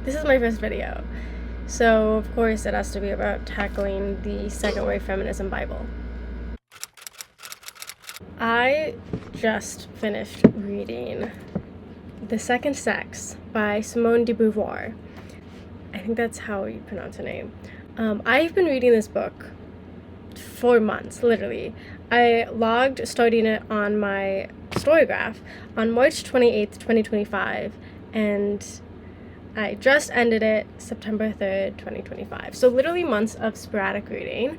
this is my first video. So, of course, it has to be about tackling the second wave feminism Bible. I just finished reading The Second Sex by Simone de Beauvoir. I think that's how you pronounce her name. I've been reading this book for months, literally. I logged starting it on my Storygraph on March 28th, 2025, and I just ended it September 3rd, 2025. So literally months of sporadic reading.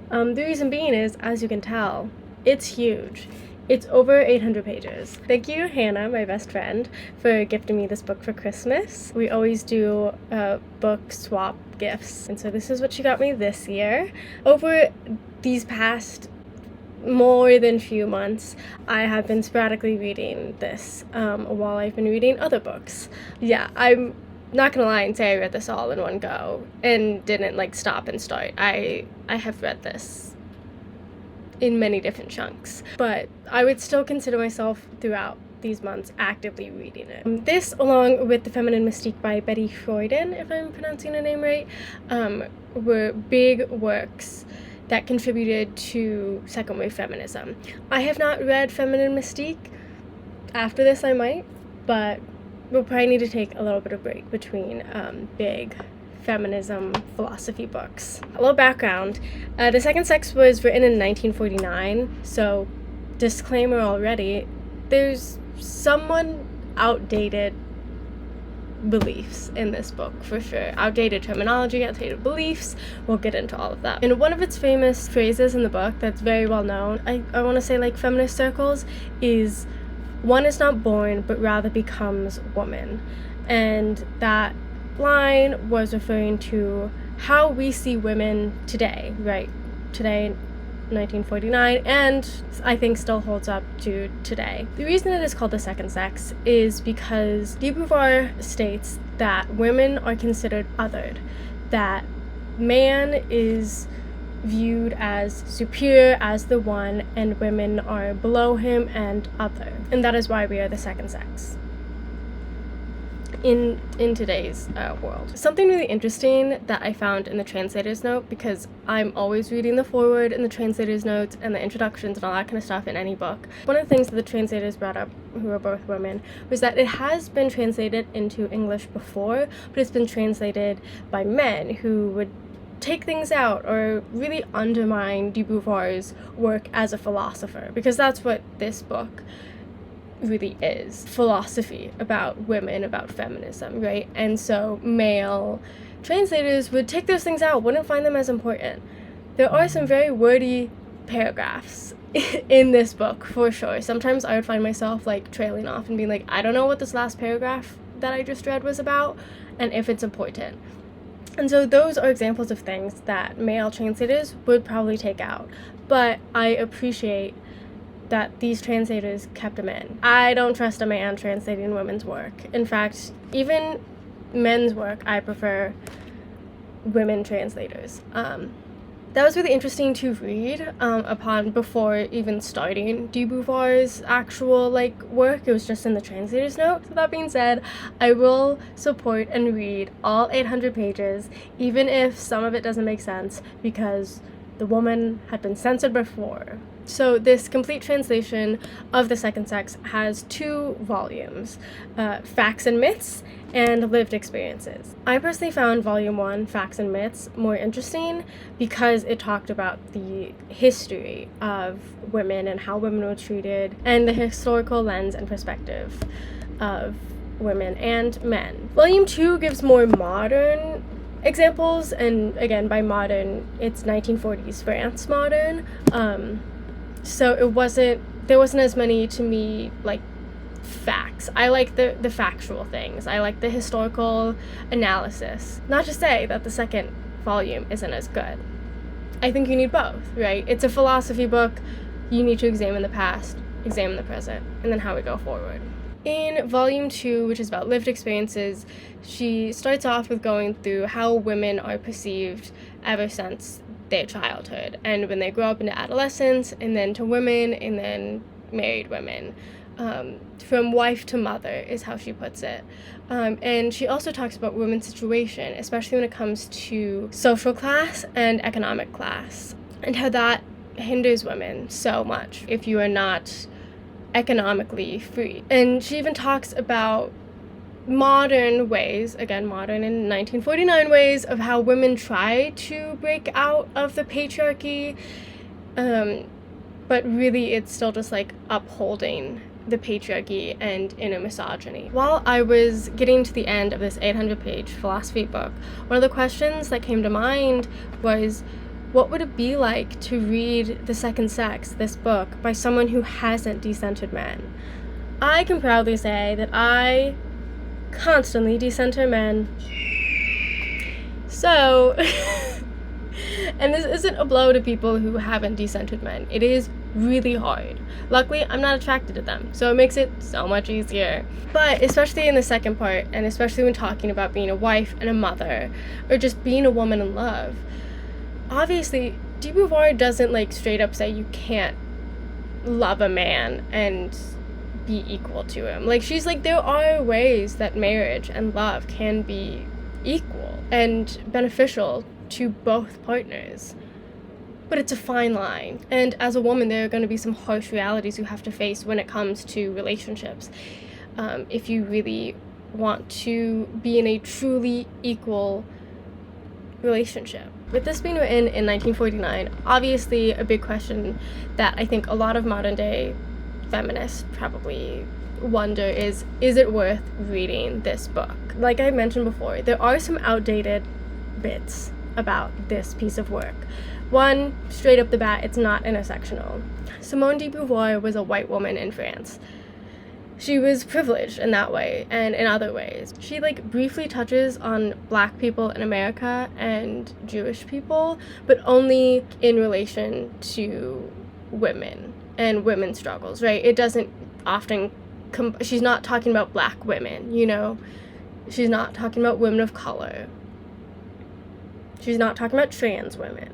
The reason being is, as you can tell, it's huge. It's over 800 pages. Thank you, Hannah, my best friend, for gifting me this book for Christmas. We always do book swap gifts, and so this is what she got me this year. Over these past more than few months, I have been sporadically reading this while I've been reading other books. Yeah, I'm not gonna lie and say I read this all in one go and didn't stop and start. I have read this in many different chunks, but I would still consider myself throughout these months actively reading it. This, along with The Feminine Mystique by Betty Freuden, if I'm pronouncing her name right, were big works that contributed to second wave feminism. I have not read Feminine Mystique. After this I might, but we'll probably need to take a little bit of break between big feminism philosophy books. A little background. The Second Sex was written in 1949, so disclaimer already, there's somewhat outdated beliefs in this book, for sure. Outdated terminology, outdated beliefs. We'll get into all of that. And one of its famous phrases in the book that's very well known, I want to say feminist circles, is one is not born, but rather becomes woman. And that line was referring to how we see women today, right? Today, 1949, and I think still holds up to today. The reason it is called The Second Sex is because de Beauvoir states that women are considered othered, that man is viewed as superior, as the one, and women are below him and other. And that is why we are the second sex in today's world. Something really interesting that I found in the translator's note, because I'm always reading the foreword and the translator's notes and the introductions and all that kind of stuff in any book. One of the things that the translators brought up, who are both women, was that it has been translated into English before, but it's been translated by men who would take things out or really undermine de Beauvoir's work as a philosopher, because that's what this book really is. Philosophy about women, about feminism, right? And so male translators would take those things out, wouldn't find them as important. There are some very wordy paragraphs in this book, for sure. Sometimes I would find myself trailing off and being like, I don't know what this last paragraph that I just read was about, and if it's important. And so those are examples of things that male translators would probably take out. But I appreciate that these translators kept them in. I don't trust a man translating women's work. In fact, even men's work, I prefer women translators. That was really interesting to read upon before even starting de Beauvoir's actual work. It was just in the translator's note. So that being said, I will support and read all 800 pages, even if some of it doesn't make sense, because the woman had been censored before. So this complete translation of The Second Sex has 2 volumes, Facts and Myths and Lived Experiences. I personally found Volume 1, Facts and Myths, more interesting because it talked about the history of women and how women were treated and the historical lens and perspective of women and men. Volume 2 gives more modern examples, and again, by modern, it's 1940s France modern. So there wasn't as many, to me, facts. I like the factual things. I like the historical analysis. Not to say that the second volume isn't as good. I think you need both, right? It's a philosophy book. You need to examine the past, examine the present, and then how we go forward. In Volume 2, which is about lived experiences, she starts off with going through how women are perceived ever since their childhood, and when they grow up into adolescence, and then to women, and then married women. from wife to mother is how she puts it. And she also talks about women's situation, especially when it comes to social class and economic class, and how that hinders women so much if you are not economically free. And she even talks about modern ways, again, modern in 1949 ways, of how women try to break out of the patriarchy, but really it's still just like upholding the patriarchy and inner misogyny. While I was getting to the end of this 800-page philosophy book, one of the questions that came to mind was, what would it be like to read The Second Sex, this book, by someone who hasn't decentered men? I can proudly say that I constantly decenter men. So, and this isn't a blow to people who haven't decentered men. It is really hard. Luckily, I'm not attracted to them, so it makes it so much easier. But especially in the second part, and especially when talking about being a wife and a mother, or just being a woman in love, obviously, de Beauvoir doesn't like straight up say you can't love a man and be equal to him. Like, she's like, there are ways that marriage and love can be equal and beneficial to both partners. But it's a fine line. And as a woman, there are going to be some harsh realities you have to face when it comes to relationships. If you really want to be in a truly equal relationship. With this being written in 1949, obviously a big question that I think a lot of modern day feminists probably wonder is it worth reading this book? Like I mentioned before, there are some outdated bits about this piece of work. One, straight up the bat, it's not intersectional. Simone de Beauvoir was a white woman in France. She was privileged in that way and in other ways. She like briefly touches on Black people in America and Jewish people, but only in relation to women and women's struggles, right? It doesn't often she's not talking about Black women, you know? She's not talking about women of color. She's not talking about trans women.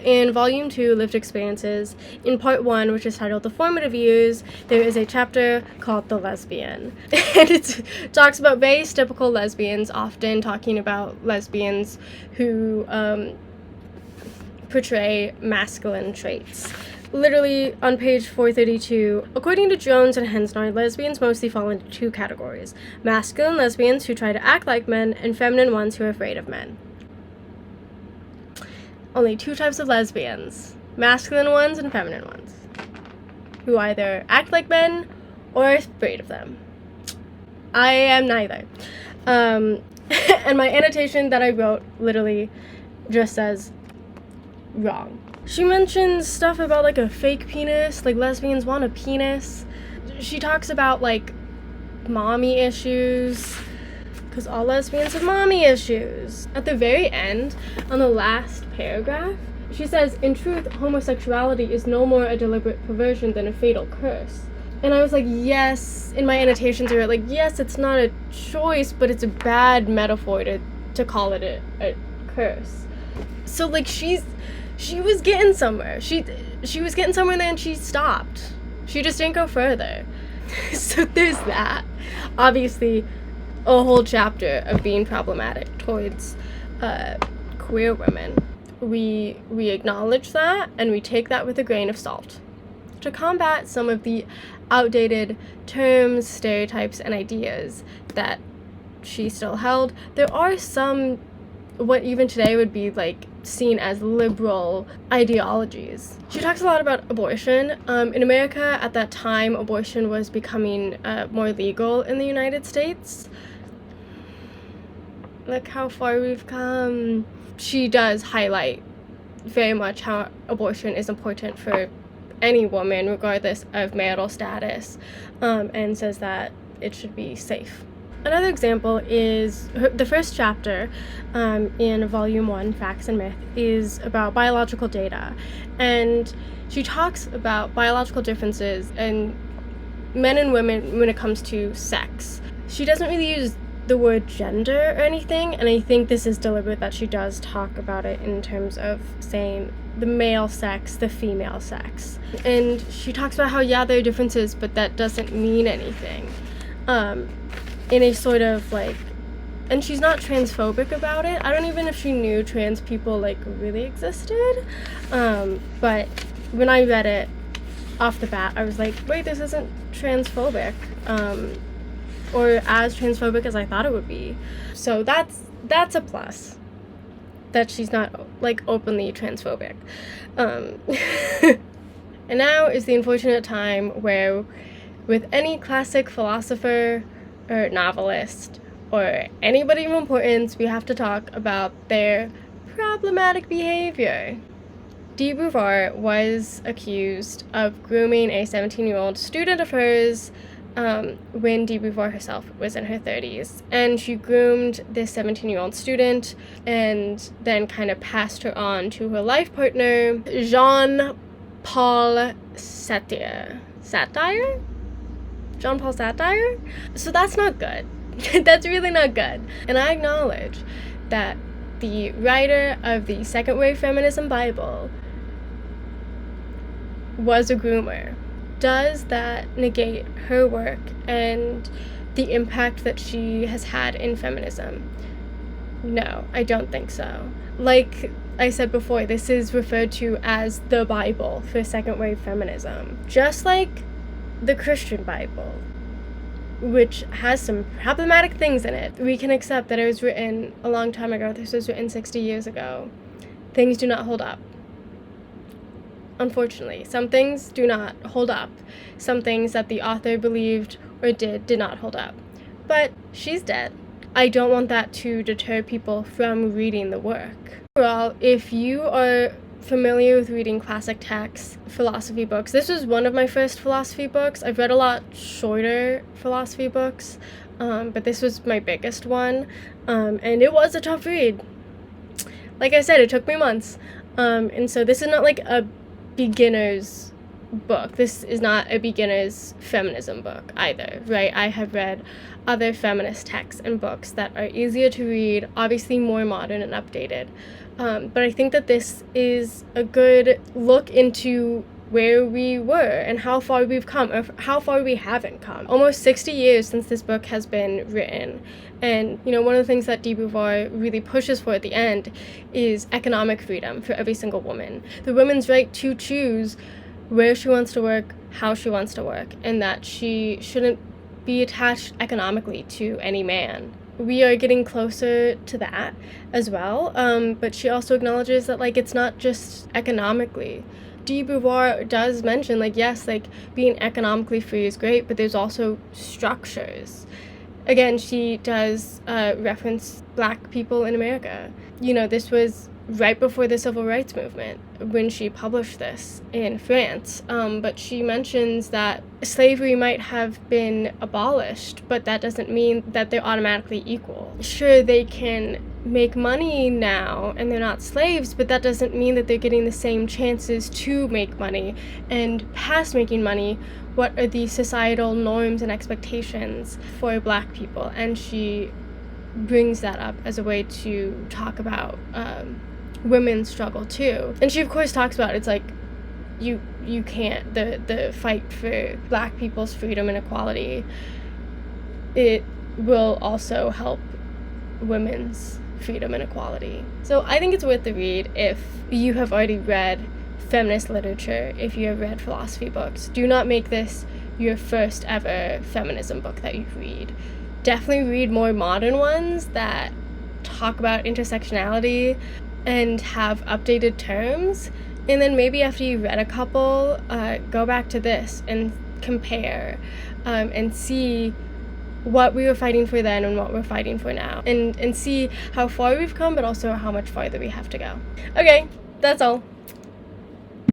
In Volume 2, Lived Experiences, in Part 1, which is titled The Formative Years, there is a chapter called The Lesbian. And it talks about very typical lesbians, often talking about lesbians who portray masculine traits. Literally, on page 432, according to Jones and Hensnard, lesbians mostly fall into two categories: masculine lesbians who try to act like men, and feminine ones who are afraid of men. Only two types of lesbians, masculine ones and feminine ones, who either act like men or are afraid of them. I am neither. And my annotation that I wrote literally just says, wrong. She mentions stuff about like a fake penis, like lesbians want a penis. She talks about like mommy issues, because all lesbians have mommy issues. At the very end, on the last paragraph, she says, in truth, homosexuality is no more a deliberate perversion than a fatal curse. And I was like, yes, in my annotations I wrote like, yes, it's not a choice, but it's a bad metaphor to call it a curse. So like she was getting somewhere. She was getting somewhere, then she stopped. She just didn't go further. So there's that. Obviously, a whole chapter of being problematic towards queer women. We acknowledge that, and we take that with a grain of salt. To combat some of the outdated terms, stereotypes, and ideas that she still held, there are some, what even today would be like seen as liberal ideologies. She talks a lot about abortion. In America at that time, abortion was becoming more legal in the United States. Look how far we've come. She does highlight very much how abortion is important for any woman, regardless of marital status, and says that it should be safe. Another example is the first chapter in Volume 1, Facts and Myth, is about biological data. And she talks about biological differences in men and women when it comes to sex. She doesn't really use the word gender or anything, and I think this is deliberate that she does talk about it in terms of saying the male sex, the female sex. And she talks about how, yeah, there are differences, but that doesn't mean anything. In a sort of like, and she's not transphobic about it. I don't even know if she knew trans people like really existed. But when I read it off the bat, I was like, wait, this isn't transphobic. Or as transphobic as I thought it would be. So that's a plus. That she's not like openly transphobic. And now is the unfortunate time where with any classic philosopher or novelist or anybody of importance, we have to talk about their problematic behavior. De Beauvoir was accused of grooming a 17-year-old student of hers when De Beauvoir herself was in her 30s. And she groomed this 17-year-old student and then kind of passed her on to her life partner, Jean-Paul Sartre. Jean-Paul Sartre? So that's not good. That's really not good. And I acknowledge that the writer of the second wave feminism Bible was a groomer. Does that negate her work and the impact that she has had in feminism? No, I don't think so. Like I said before, this is referred to as the Bible for second wave feminism. Just like the Christian Bible, which has some problematic things in it. We can accept that it was written a long time ago. This was written 60 years ago. Things do not hold up. Unfortunately, some things do not hold up. Some things that the author believed or did not hold up. But she's dead. I don't want that to deter people from reading the work. Overall, if you are familiar with reading classic texts, philosophy books, this was one of my first philosophy books. I've read a lot shorter philosophy books, but this was my biggest one, and it was a tough read. Like I said, it took me months, and so this is not like a beginner's book. This is not a beginner's feminism book either, right? I have read other feminist texts and books that are easier to read, obviously more modern and updated. But I think that this is a good look into where we were and how far we've come, or how far we haven't come. Almost 60 years since this book has been written. And, you know, one of the things that De Beauvoir really pushes for at the end is economic freedom for every single woman. The woman's right to choose where she wants to work, how she wants to work, and that she shouldn't be attached economically to any man. We are getting closer to that as well, but she also acknowledges that, like, it's not just economically. De Beauvoir does mention, like, yes, like, being economically free is great, but there's also structures. Again, she does reference Black people in America. You know, this was right before the Civil Rights Movement when she published this in France, but she mentions that slavery might have been abolished, but that doesn't mean that they're automatically equal. Sure, they can make money now and they're not slaves, but that doesn't mean that they're getting the same chances to make money. And past making money, what are the societal norms and expectations for Black people? And she brings that up as a way to talk about women's struggle too. And she of course talks about, it's like, you can't, the fight for Black people's freedom and equality, it will also help women's freedom and equality. So I think it's worth the read if you have already read feminist literature, if you have read philosophy books. Do not make this your first ever feminism book that you read. Definitely read more modern ones that talk about intersectionality and have updated terms, and then maybe after you read a couple, go back to this and compare, and see what we were fighting for then and what we're fighting for now, and see how far we've come, but also how much farther we have to go. Okay, that's all.